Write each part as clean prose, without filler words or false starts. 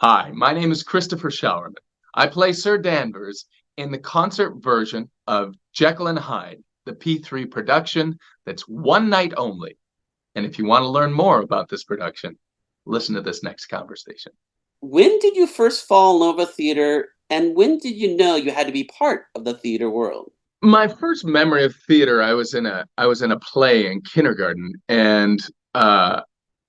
Hi, my name is Christopher Showerman. I play Sir Danvers in the concert version of Jekyll and Hyde, the P3 production that's one night only. And if you want to learn more about this production, listen to this next conversation. When did you first fall in love with theater, and when did you know you had to be part of the theater world? My first memory of theater, I was in a play in kindergarten, and uh,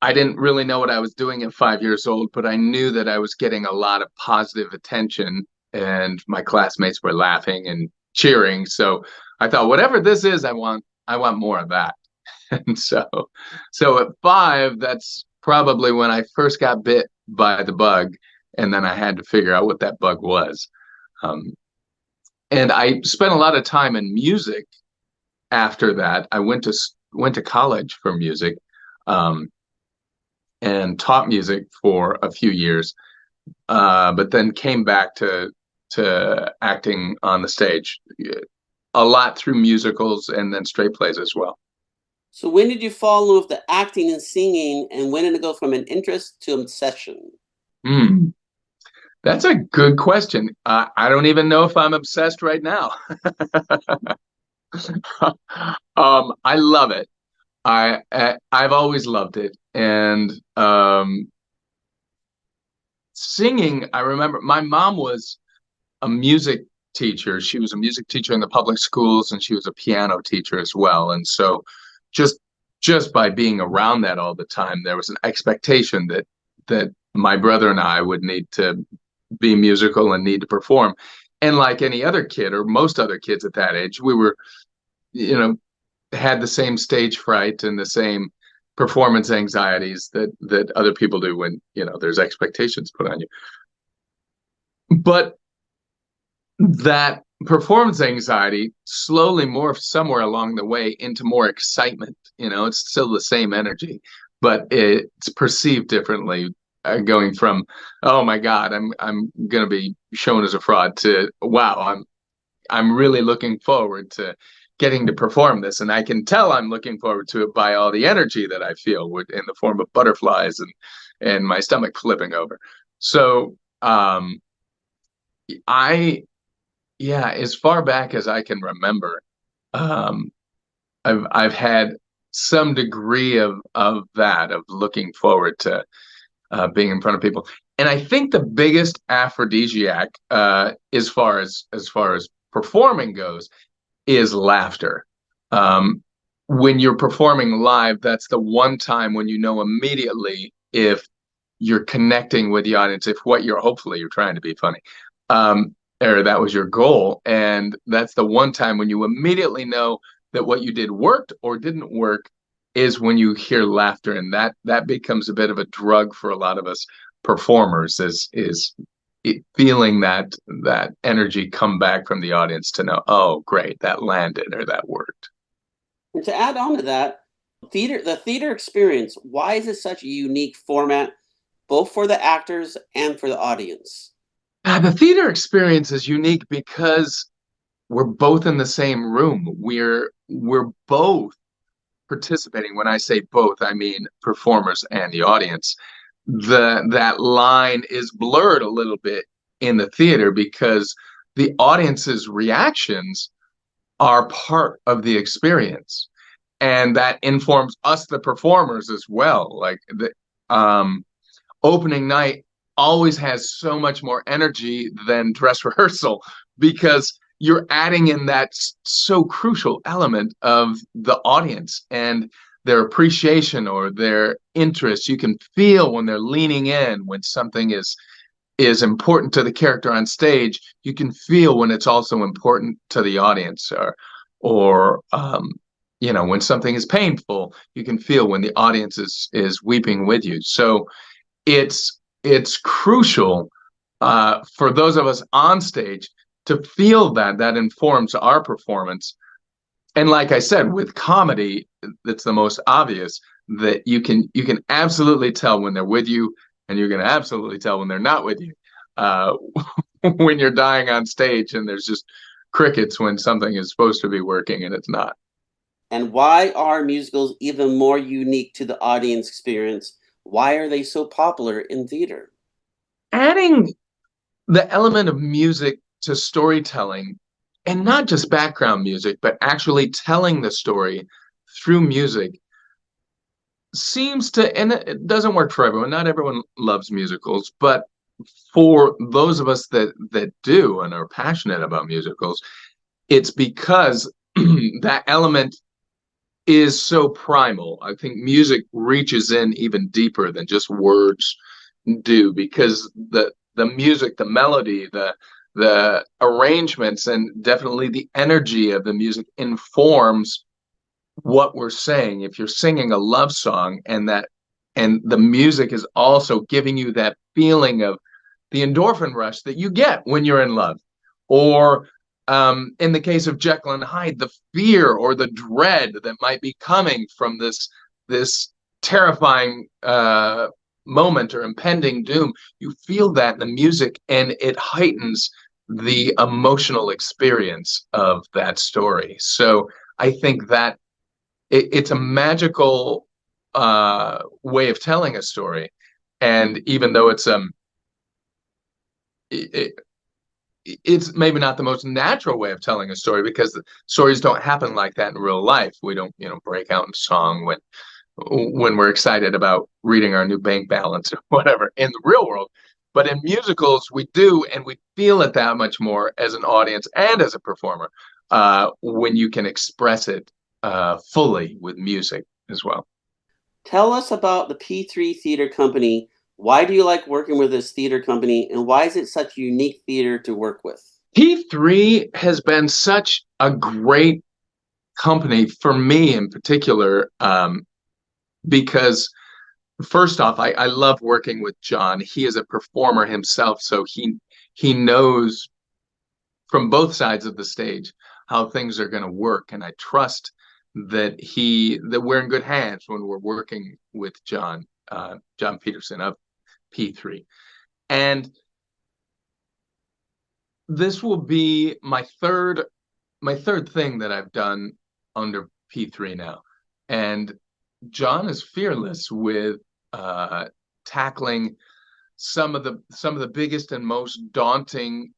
I didn't really know what I was doing at 5 years old, but I knew that I was getting a lot of positive attention, and my classmates were laughing and cheering. So I thought, whatever this is, I want more of that. And so at five, that's probably when I first got bit by the bug, and then I had to figure out what that bug was. Um, and I spent a lot of time in music after that. I went to college for music, um, and taught music for a few years, but then came back to acting on the stage a lot through musicals and then straight plays as well. So when did you fall in love with the acting and singing, and when did it go from an interest to obsession? Hmm, that's a good question. I don't even know if I'm obsessed right now. I love it. I've always loved it, and singing. I remember my mom was a music teacher. She was a music teacher in the public schools, and she was a piano teacher as well. And so, just just by being around that all the time, there was an expectation that my brother and I would need to be musical and need to perform. And like any other kid or most other kids at that age, we were, you know, had the same stage fright and the same performance anxieties that other people do when, there's expectations put on you. But that performance anxiety slowly morphs somewhere along the way into more excitement. It's still the same energy, but it's perceived differently. Going from, oh my God, I'm gonna be shown as a fraud, to wow, I'm really looking forward to getting to perform this, and I can tell I'm looking forward to it by all the energy that I feel in the form of butterflies and my stomach flipping over. So I yeah, as far back as I can remember, um, I've had some degree of that, of looking forward to being in front of people. And I think the biggest aphrodisiac, as far as performing goes, is laughter. Um, when you're performing live, that's the one time when you know immediately if you're connecting with the audience, if what you're hopefully you're trying to be funny, um, or that was your goal. And that's the one time when you immediately know that what you did worked or didn't work, is when you hear laughter. And that becomes a bit of a drug for a lot of us performers, is feeling that energy come back from the audience to know, oh great, that landed or that worked. And to add on to that, the theater experience, why is it such a unique format, both for the actors and for the audience? The theater experience is unique because we're both in the same room. We're both participating. When I say both, I mean performers and the audience. That line is blurred a little bit in the theater because the audience's reactions are part of the experience, and that informs us, the performers, as well. Like the opening night always has so much more energy than dress rehearsal, because you're adding in that so crucial element of the audience and their appreciation or their interest. You can feel when they're leaning in, when something is important to the character on stage. You can feel when it's also important to the audience, or when something is painful, you can feel when the audience is weeping with you. So it's crucial, for those of us on stage, to feel that informs our performance. And like I said, with comedy, that's the most obvious, that you can absolutely tell when they're with you, and you can absolutely tell when they're not with you. Uh, when you're dying on stage and there's just crickets when something is supposed to be working and it's not. And why are musicals even more unique to the audience experience? Why are they so popular in theater? adding the element of music to storytelling, and not just background music, but actually telling the story through music, seems to, and it doesn't work for everyone. Not everyone loves musicals, but for those of us that do and are passionate about musicals, it's because that element is so primal. I think music reaches in even deeper than just words do, because the music, the melody, the arrangements, and definitely the energy of the music informs what we're saying. If you're singing a love song, and the music is also giving you that feeling of the endorphin rush that you get when you're in love, or in the case of Jekyll and Hyde, the fear or the dread that might be coming from this terrifying moment or impending doom, you feel that in the music, and it heightens the emotional experience of that story. So I think that it's a magical way of telling a story, and even though it, it's maybe not the most natural way of telling a story, because the stories don't happen like that in real life. We don't, break out in song when we're excited about reading our new bank balance or whatever in the real world. But in musicals, we do, and we feel it that much more as an audience and as a performer when you can express it fully with music as well. Tell us about the P3 Theater Company. Why do you like working with this theater company, and why is it such unique theater to work with? P3 has been such a great company for me in particular, because first off, I love working with John. He is a performer himself, so he knows from both sides of the stage how things are going to work, and I trust that we're in good hands when we're working with John Peterson of P3. And this will be my third thing that I've done under P3 now. And John is fearless with tackling some of the biggest and most daunting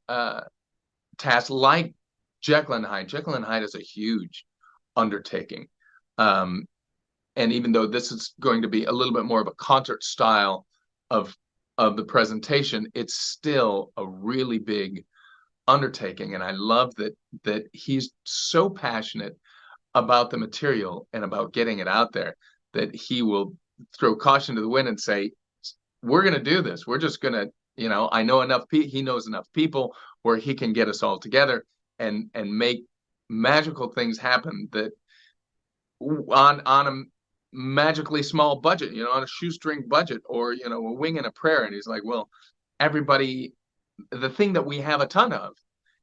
tasks, like Jekyll and Hyde. Jekyll and Hyde is a huge undertaking. Um, and even though this is going to be a little bit more of a concert style of of the presentation, it's still a really big undertaking. And I love that he's so passionate about the material and about getting it out there, that he will throw caution to the wind and say, we're going to do this. We're just going to, I know enough he knows enough people where he can get us all together and make magical things happen, that on a magically small budget, on a shoestring budget, or a wing and a prayer. And he's like, well, everybody, the thing that we have a ton of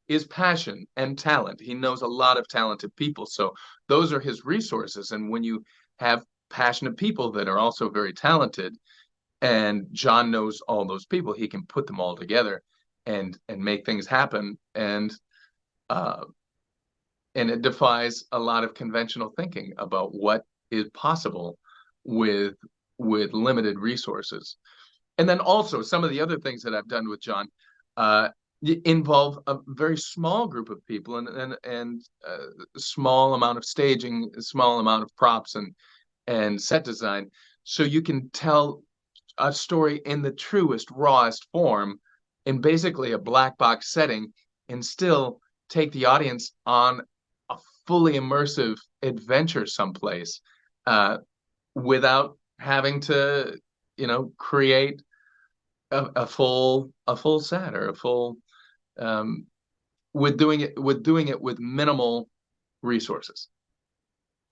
is passion and talent. He knows a lot of talented people, so those are his resources. And when you have passionate people that are also very talented, and John knows all those people, he can put them all together and make things happen. Uh, and it defies a lot of conventional thinking about what is possible with limited resources. And then also some of the other things that I've done with John uh, involve a very small group of people, and a small amount of staging, a small amount of props and set design, so you can tell a story in the truest, rawest form in basically a black box setting, and still take the audience on a fully immersive adventure someplace, uh, without having to, create a full set, or a full um, with doing it with minimal resources.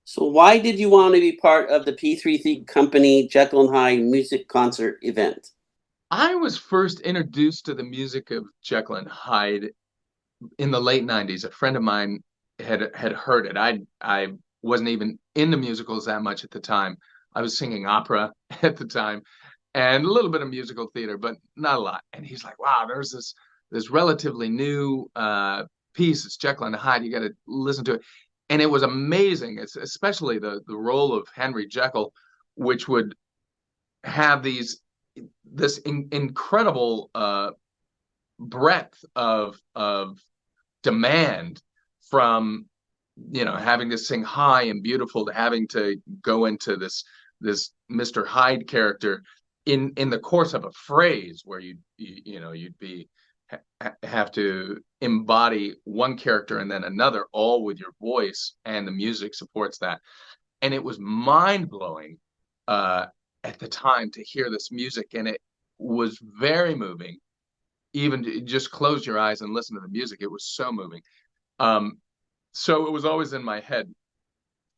So why did you want to be part of the P3 Theater Company Jekyll and Hyde music concert event? I was first introduced to the music of Jekyll and Hyde in the late '90s. A friend of mine had heard it. I wasn't even into musicals that much at the time. I was singing opera at the time, and a little bit of musical theater, but not a lot. And he's like, "Wow, there's this relatively new piece. It's Jekyll and Hyde. You got to listen to it." And it was amazing. It's especially the role of Henry Jekyll, which would have this incredible breadth of demand, from having to sing high and beautiful to having to go into this Mr. Hyde character in the course of a phrase where you'd be have to embody one character and then another, all with your voice, and the music supports that. And it was mind-blowing at the time to hear this music, and it was very moving. Even to just close your eyes and listen to the music, it was so moving. So it was always in my head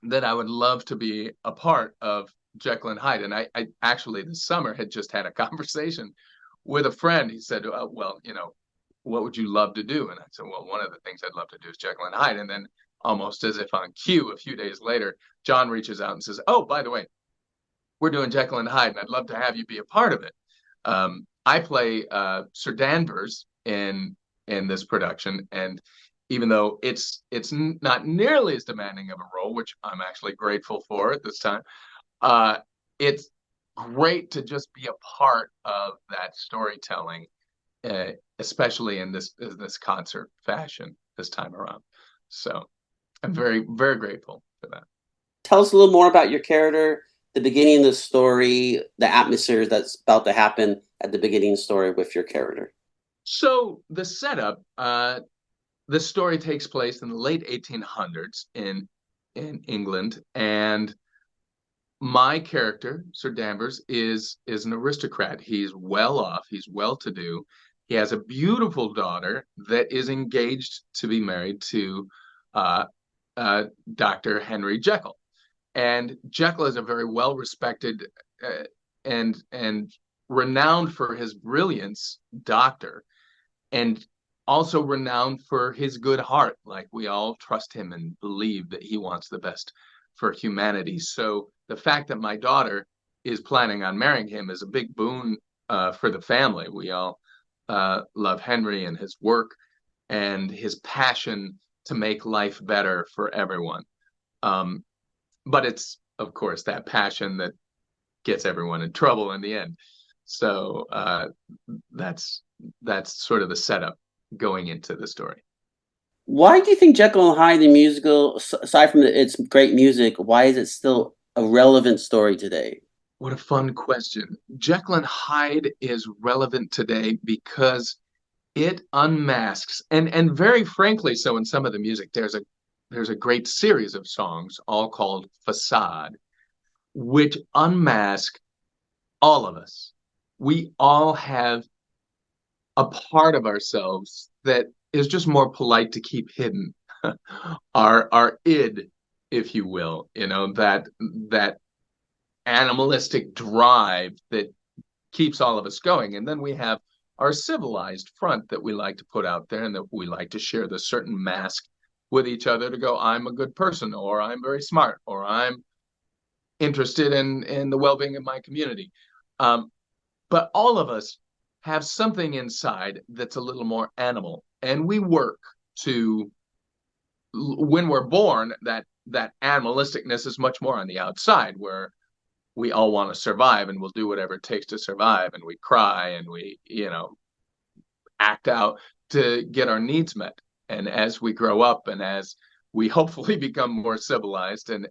that I would love to be a part of Jekyll and Hyde. And I actually this summer had just had a conversation with a friend. He said, well, what would you love to do? And I said, well, one of the things I'd love to do is Jekyll and Hyde. And then, almost as if on cue, a few days later, John reaches out and says, oh, by the way, we're doing Jekyll and Hyde, and I'd love to have you be a part of it. I play Sir Danvers in this production, and even though it's not nearly as demanding of a role, which I'm actually grateful for at this time, it's great to just be a part of that storytelling, especially in this concert fashion this time around. So I'm very, very grateful for that. Tell us a little more about your character, the beginning of the story, the atmosphere that's about to happen at the beginning of the story with your character. So the setup, the story takes place in the late 1800s in England, and my character, Sir Danvers, is an aristocrat. He's well off. He's well-to-do. He has a beautiful daughter that is engaged to be married to Dr. Henry Jekyll. And Jekyll is a very well-respected and renowned for his brilliance doctor, and also renowned for his good heart. Like, we all trust him and believe that he wants the best for humanity. So the fact that my daughter is planning on marrying him is a big boon for the family. We all love Henry and his work and his passion to make life better for everyone. But it's, of course, that passion that gets everyone in trouble in the end. So that's sort of the setup going into the story. Why do you think Jekyll and Hyde, the musical, aside from its great music, why is it still a relevant story today? What a fun question. Jekyll and Hyde is relevant today because it unmasks, and very frankly, so in some of the music, there's a great series of songs, all called Facade, which unmask all of us. We all have a part of ourselves that is just more polite to keep hidden. Our id, if you will, that animalistic drive that keeps all of us going. And then we have our civilized front that we like to put out there, and that we like to share the certain mask with each other to go, I'm a good person, or I'm very smart, or I'm interested in the well-being of my community. But all of us have something inside that's a little more animal, and we work to, when we're born, that animalisticness is much more on the outside, where we all want to survive and we'll do whatever it takes to survive, and we cry and we act out to get our needs met. And as we grow up, and as we hopefully become more civilized and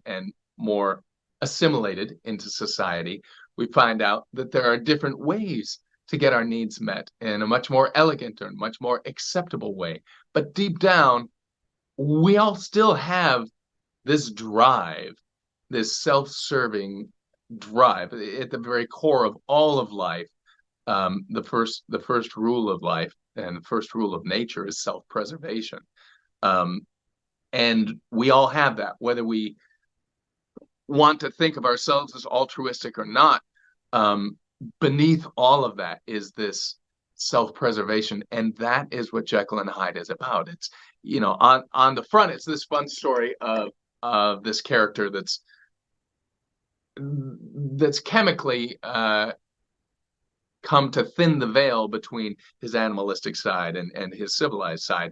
more assimilated into society, we find out that there are different ways to get our needs met in a much more elegant or much more acceptable way. But deep down, we all still have this drive, this self-serving drive at the very core of all of life. The first rule of life and the first rule of nature is self-preservation. And we all have that, whether we want to think of ourselves as altruistic or not. Beneath all of that is this self-preservation, and that is what Jekyll and Hyde is about. It's, on the front, it's this fun story of this character that's chemically come to thin the veil between his animalistic side and his civilized side.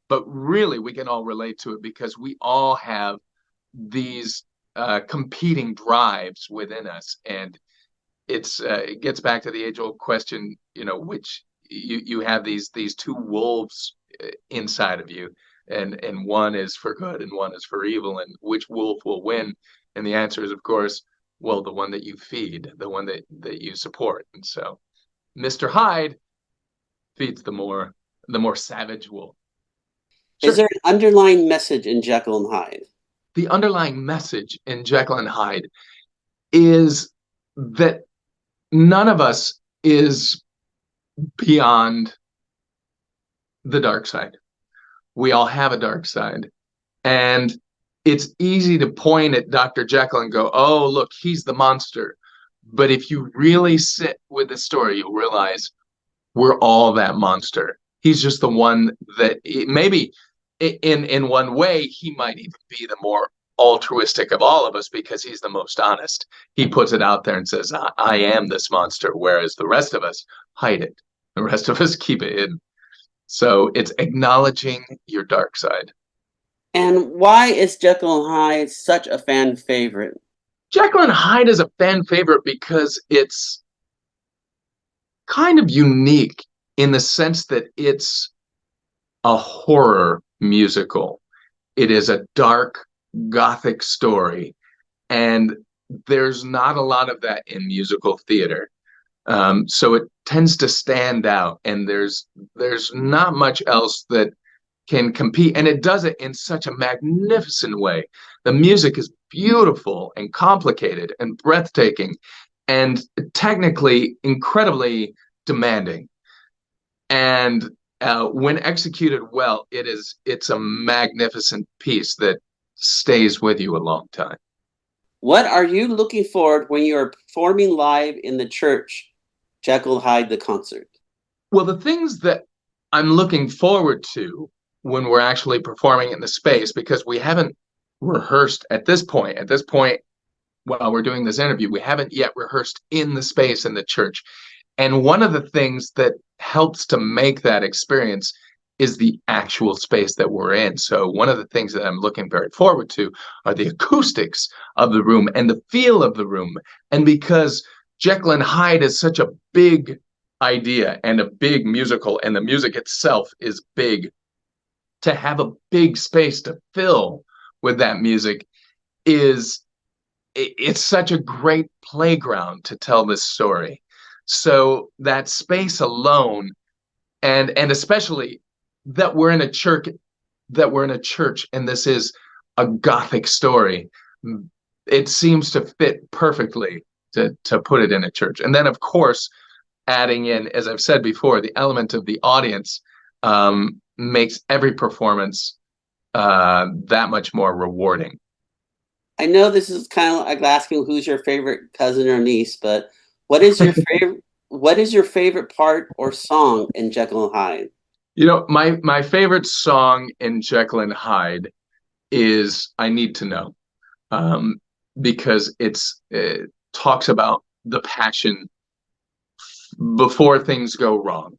But really, we can all relate to it because we all have these competing drives within us. And it gets back to the age-old question, which you have these two wolves inside of you, and one is for good and one is for evil, and which wolf will win? And the answer is, of course, well, the one that you feed, the one that you support. And so Mr. Hyde feeds the more savage wolf. Is Sure. there an underlying message in Jekyll and Hyde? The underlying message in Jekyll and Hyde is that none of us is beyond the dark side. We all have a dark side. And it's easy to point at Dr. Jekyll and go, oh, look, he's the monster. But if you really sit with the story, you'll realize we're all that monster. He's just the one that maybe in one way, he might even be the more altruistic of all of us because he's the most honest. He puts it out there and says, I am this monster, whereas the rest of us hide it. The rest of us keep it hidden. So it's acknowledging your dark side. And why is Jekyll and Hyde such a fan favorite? Jekyll and Hyde is a fan favorite because it's kind of unique in the sense that it's a horror musical. It is a dark gothic story, and there's not a lot of that in musical theater. So it tends to stand out, and there's not much else that can compete, and it does it in such a magnificent way. The music is beautiful and complicated and breathtaking and technically incredibly demanding. And when executed well, it's a magnificent piece that stays with you a long time. What are you looking forward when you are performing live in the church, Jekyll Hyde the concert? Well, the things that I'm looking forward to when we're actually performing in the space, because we haven't rehearsed at this point. At this point, while we're doing this interview, we haven't yet rehearsed in the space in the church. And one of the things that helps to make that experience is the actual space that we're in. So one of the things that I'm looking very forward to are the acoustics of the room and the feel of the room. And because Jekyll and Hyde is such a big idea and a big musical, and the music itself is big, to have a big space to fill with that music it's such a great playground to tell this story. So that space alone, and especially that we're in a church, and this is a gothic story, it seems to fit perfectly to put it in a church. And then, of course, adding in, as I've said before, the element of the audience makes every performance that much more rewarding. I know this is kind of like asking who's your favorite cousin or niece, but what is your favorite? What is your favorite part or song in Jekyll and Hyde? My favorite song in Jekyll and Hyde is "I Need to Know," because it talks about the passion before things go wrong,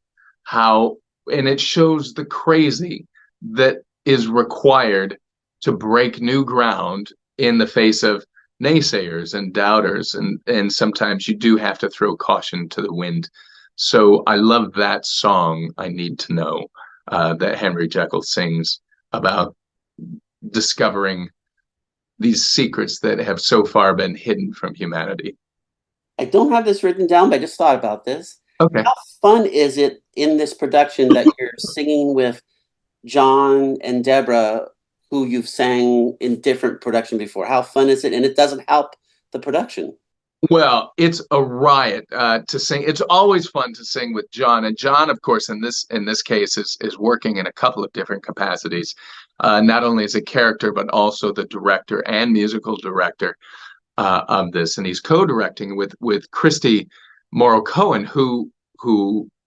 and it shows the crazy that is required to break new ground in the face of naysayers and doubters, and sometimes you do have to throw caution to the wind. So I love that song, "I Need to Know," that Henry Jekyll sings about discovering these secrets that have so far been hidden from humanity. I don't have this written down, but I just thought about this. Okay. How fun is it in this production that you're singing with John and Deborah, who you've sang in different production before? How fun is it? And it doesn't help the production. Well, it's a riot to sing. It's always fun to sing with John, and John, of course, in this case, is working in a couple of different capacities, not only as a character but also the director and musical director of this, and he's co-directing with Christy Morrow Cohen, who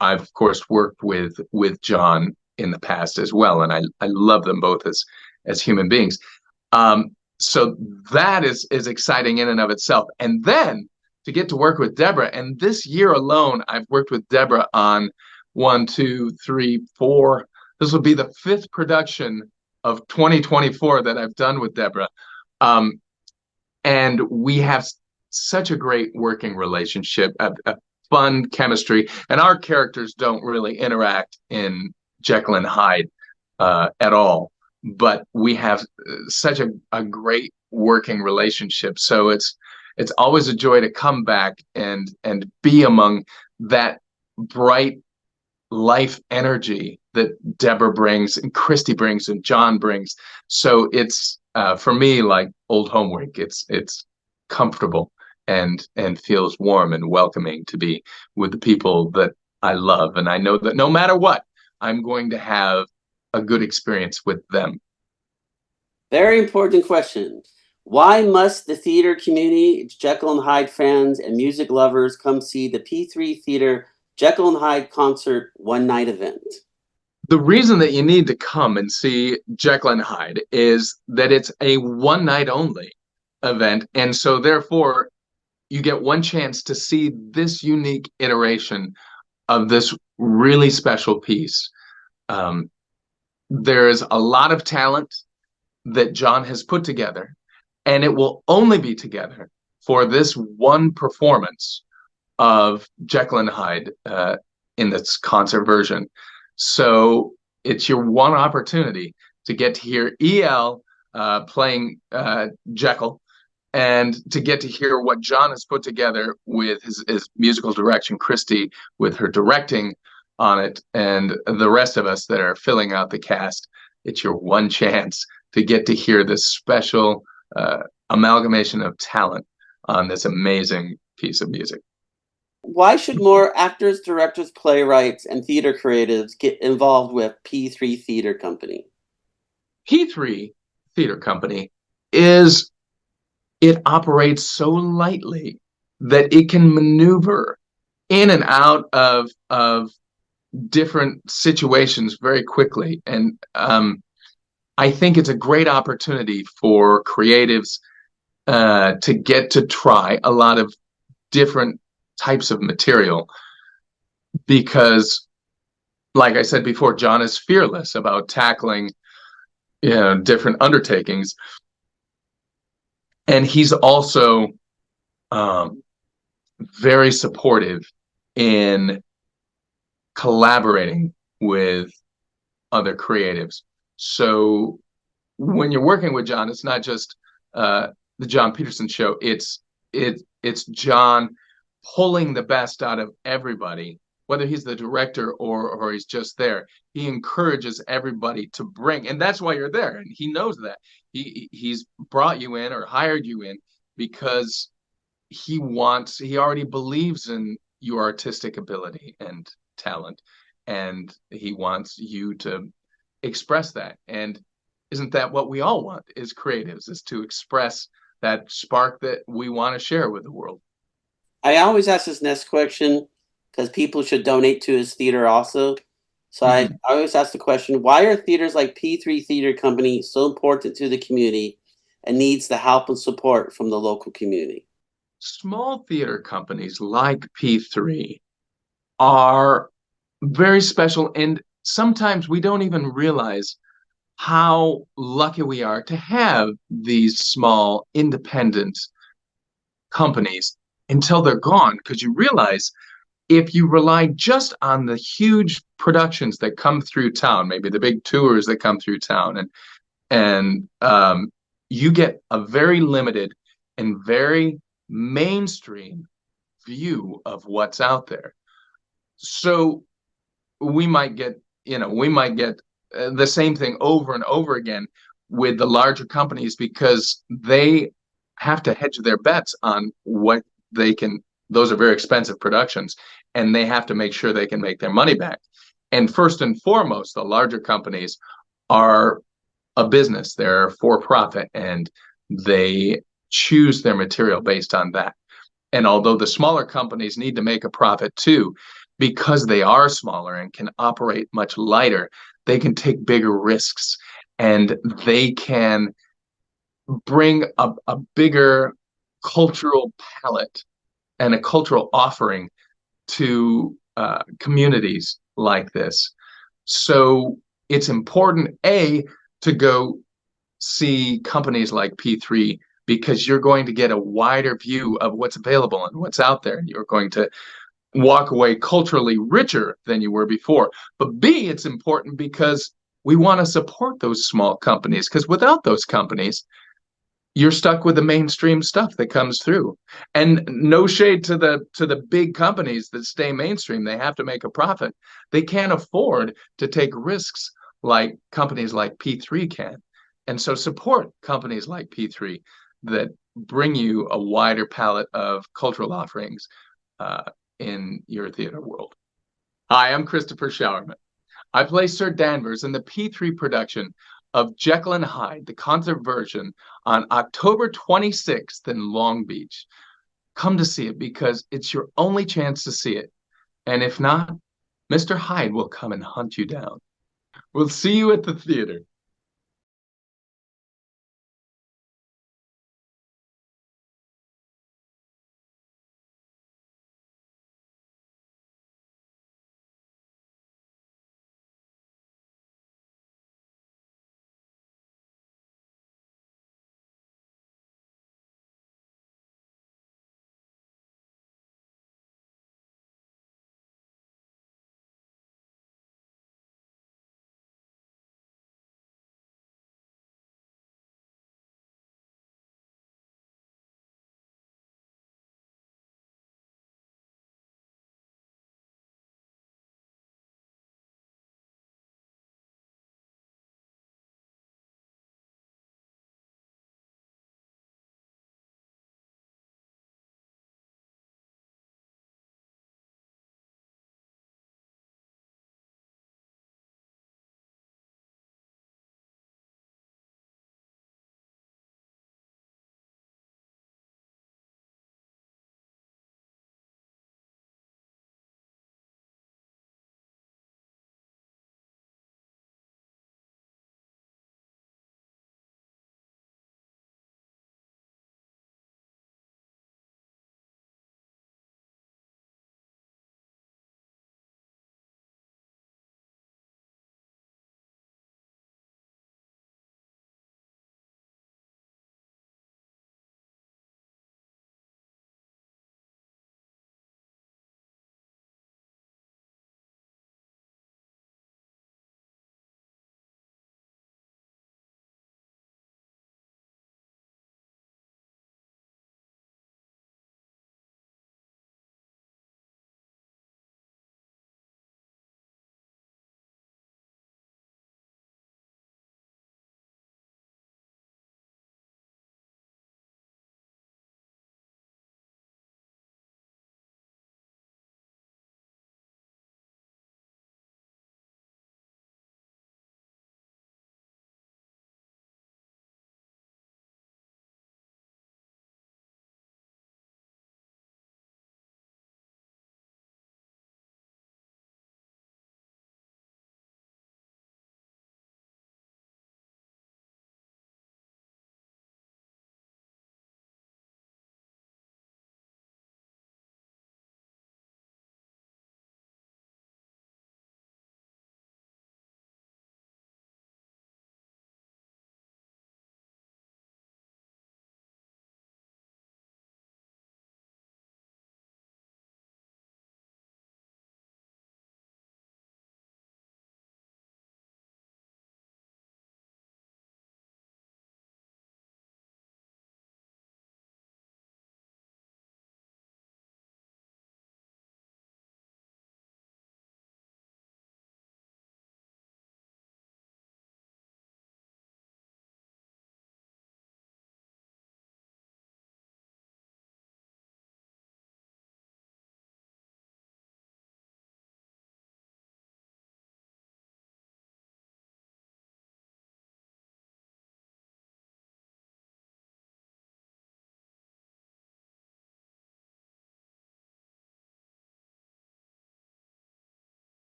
I've of course worked with John in the past as well, and I love them both as human beings. So that is exciting in and of itself. And then to get to work with Deborah, and this year alone, I've worked with Deborah on 1, 2, 3, 4. This will be the 5th production of 2024 that I've done with Deborah. And we have such a great working relationship, a fun chemistry, and our characters don't really interact in Jekyll and Hyde at all, but we have such a great working relationship. So it's always a joy to come back and be among that bright life energy that Deborah brings and Christy brings and John brings. So it's for me like old homework. It's comfortable and feels warm and welcoming to be with the people that I love, and I know that no matter what, I'm going to have a good experience with them. Very important question. Why must the theater community, Jekyll and Hyde fans, and music lovers come see the P3 Theater Jekyll and Hyde concert one night event? The reason that you need to come and see Jekyll and Hyde is that it's a one night only event. And so, therefore, you get one chance to see this unique iteration of this really special piece. There is a lot of talent that John has put together, and it will only be together for this one performance of Jekyll and Hyde in this concert version. So it's your one opportunity to get to hear EL playing Jekyll, and to get to hear what John has put together with his musical direction, Christy with her directing on it, and the rest of us that are filling out the cast. It's your one chance to get to hear this special amalgamation of talent on this amazing piece of music. Why should more actors, directors, playwrights, and theater creatives get involved with P3 Theater Company? P3 Theater Company it operates so lightly that it can maneuver in and out of different situations very quickly. And I think it's a great opportunity for creatives to get to try a lot of different types of material, because, like I said before, John is fearless about tackling different undertakings, and he's also very supportive in collaborating with other creatives. So when you're working with John, it's not just the John Peterson show. It's John pulling the best out of everybody, whether he's the director or he's just there. He encourages everybody to bring, and that's why you're there. And he knows that he's brought you in or hired you in because he already believes in your artistic ability and talent, and he wants you to express that. And isn't that what we all want as creatives, is to express that spark that we want to share with the world? I always ask this next question because people should donate to his theater also. So I always ask the question, why are theaters like P3 Theater Company so important to the community and needs the help and support from the local community? Small theater companies like P3 are very special, and sometimes we don't even realize how lucky we are to have these small independent companies until they're gone, because you realize if you rely just on the huge productions that come through town, maybe the big tours that come through town, and you get a very limited and very mainstream view of what's out there. So we might get the same thing over and over again with the larger companies, because they have to hedge their bets on what they can. Those are very expensive productions, and they have to make sure they can make their money back. And first and foremost, the larger companies are a business. They're for profit, and they choose their material based on that. And although the smaller companies need to make a profit too, because they are smaller and can operate much lighter, they can take bigger risks, and they can bring a bigger cultural palette and a cultural offering to communities like this. So it's important, A, to go see companies like P3 because you're going to get a wider view of what's available and what's out there. You're going to walk away culturally richer than you were before. But B, it's important because we want to support those small companies, because without those companies, you're stuck with the mainstream stuff that comes through. And no shade to the big companies that stay mainstream. They have to make a profit. They can't afford to take risks like companies like P3 can. And so support companies like P3 that bring you a wider palette of cultural offerings in your theater world. Hi, I'm Christopher Showerman. I play Sir Danvers in the P3 production of Jekyll and Hyde, the concert version, on October 26th in Long Beach. Come to see it because it's your only chance to see it. And if not, Mr. Hyde will come and hunt you down. We'll see you at the theater.